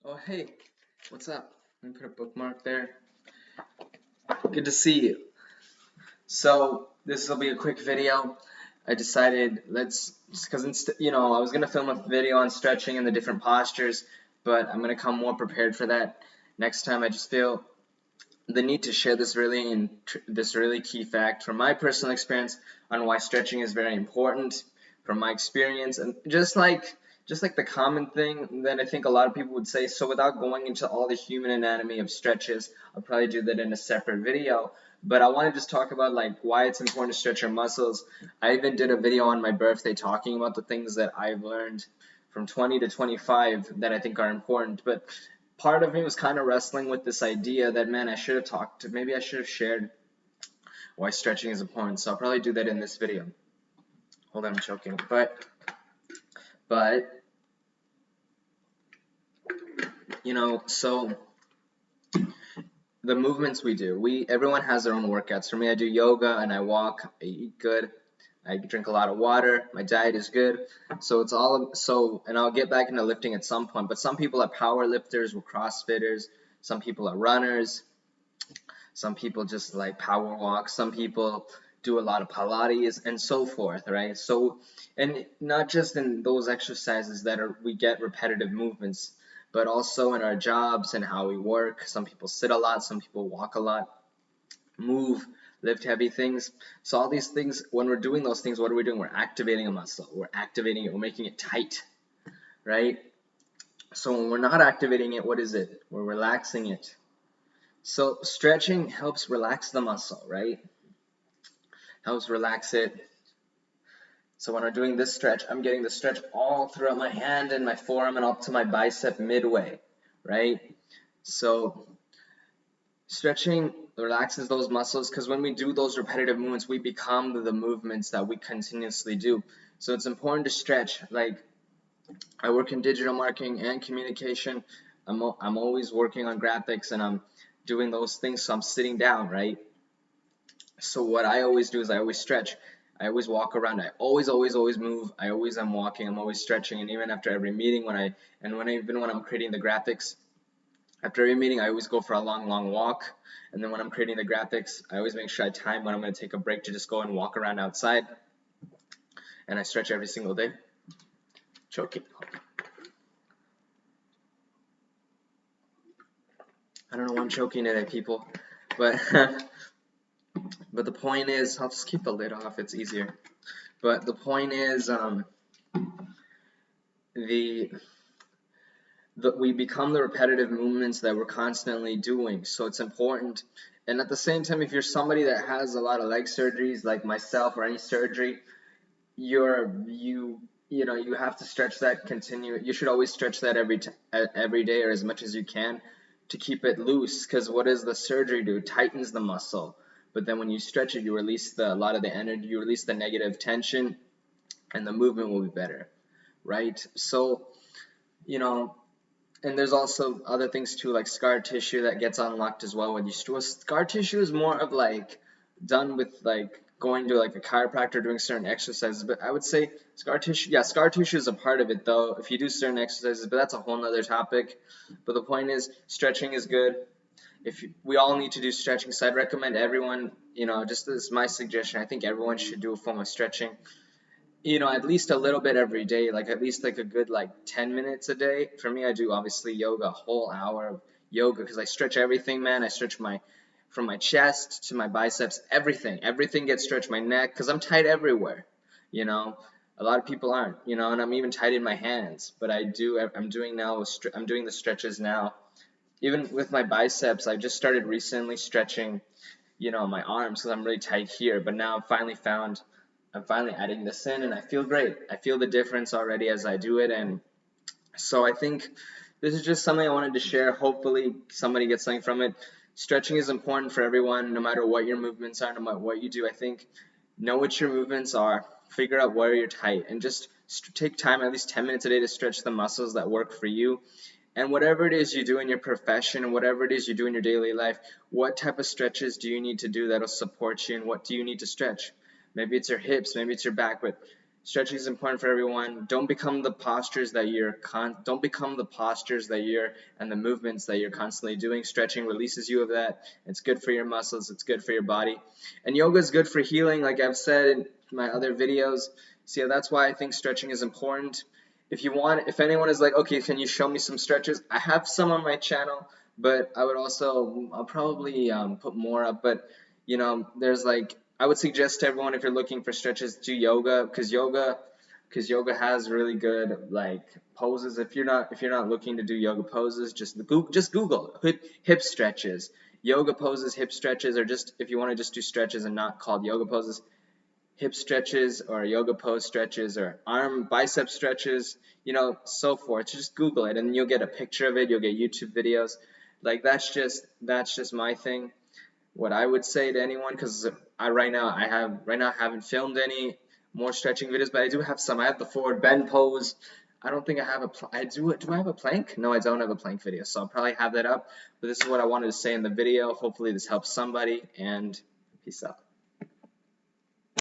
Oh, hey, what's up? Let me put a bookmark there. Good to see you. So, this will be a quick video. I decided because I was gonna film a video on stretching and the different postures, but I'm gonna come more prepared for that next time. I just feel the need to share this really key fact from my personal experience on why stretching is very important from my experience, and just like the common thing that I think a lot of people would say. So without going into all the human anatomy of stretches, I'll probably do that in a separate video. But I want to just talk about like why it's important to stretch your muscles. I even did a video on my birthday talking about the things that I've learned from 20 to 25 that I think are important. But part of me was kind of wrestling with this idea that, man, maybe I should have shared why stretching is important. So I'll probably do that in this video. Hold on, I'm choking. But so the movements we do, everyone has their own workouts. For me, I do yoga and I walk, I eat good, I drink a lot of water, my diet is good. And I'll get back into lifting at some point, but some people are power lifters, CrossFitters, some people are runners, some people just like power walk, some people do a lot of Pilates and so forth, right? So, and not just in those exercises we get repetitive movements, but also in our jobs and how we work. Some people sit a lot, some people walk a lot, move, lift heavy things. So all these things, when we're doing those things, what are we doing? We're activating a muscle. We're activating it. We're making it tight, right? So when we're not activating it, what is it? We're relaxing it. So stretching helps relax the muscle, right? Helps relax it. So when I'm doing this stretch, I'm getting the stretch all throughout my hand and my forearm and up to my bicep midway, right? So stretching relaxes those muscles because when we do those repetitive movements, we become the movements that we continuously do. So it's important to stretch. Like, I work in digital marketing and communication. I'm always working on graphics and I'm doing those things, so I'm sitting down, right? So what I always do is I always stretch. I always walk around. I always move. I always am walking. I'm always stretching. And even after every meeting, even when I'm creating the graphics, after every meeting, I always go for a long walk. And then when I'm creating the graphics, I always make sure I time when I'm going to take a break to just go and walk around outside. And I stretch every single day. Choking. I don't know why I'm choking today, people. But but the point is, I'll just keep the lid off. It's easier. But the point is, we become the repetitive movements that we're constantly doing. So it's important. And at the same time, if you're somebody that has a lot of leg surgeries, like myself, or any surgery, you have to stretch that You should always stretch that every day or as much as you can to keep it loose. Because what does the surgery do? It tightens the muscle. But then when you stretch it, you release a lot of the energy, you release the negative tension, and the movement will be better, right? So, and there's also other things too, like scar tissue that gets unlocked as well when you scar tissue is more of like done with like going to like a chiropractor doing certain exercises. But I would say scar tissue is a part of it though, if you do certain exercises, but that's a whole nother topic. But the point is, stretching is good. We all need to do stretching, so I'd recommend everyone, just as my suggestion, I think everyone should do a form of stretching, at least a little bit every day, like at least like a good 10 minutes a day. For me, I do obviously yoga, a whole hour of yoga, because I stretch everything, man. I stretch from my chest to my biceps, everything gets stretched, my neck, because I'm tight everywhere, a lot of people aren't, and I'm even tight in my hands, but I'm doing the stretches now. Even with my biceps, I just started recently stretching, my arms, because I'm really tight here, but now I'm finally adding this in and I feel great. I feel the difference already as I do it. And so I think this is just something I wanted to share. Hopefully somebody gets something from it. Stretching is important for everyone, no matter what your movements are, no matter what you do. I think know what your movements are, figure out where you're tight, and just take time, at least 10 minutes a day, to stretch the muscles that work for you. And whatever it is you do in your profession, and whatever it is you do in your daily life, what type of stretches do you need to do that'll support you, and what do you need to stretch? Maybe it's your hips, maybe it's your back, but Stretching is important for everyone. Don't become the postures that you're and the movements that you're constantly doing. Stretching releases you of that. It's good for your muscles. It's good for your body. And yoga is good for healing, like I've said in my other videos. So that's why I think stretching is important. If anyone is like, okay, can you show me some stretches? I have some on my channel, but I'll probably put more up. But there's I would suggest to everyone, if you're looking for stretches, do yoga, because yoga has really good poses. If you're not looking to do yoga poses, just Google hip stretches, yoga poses, hip stretches, or just if you want to just do stretches and not called yoga poses, hip stretches or yoga pose stretches or arm bicep stretches, so forth. Just Google it and you'll get a picture of it. You'll get YouTube videos. That's just my thing. What I would say to anyone, because right now I haven't filmed any more stretching videos, but I do have some. I have the forward bend pose. I don't think I have do I have a plank? No, I don't have a plank video, so I'll probably have that up. But this is what I wanted to say in the video. Hopefully this helps somebody, and peace out.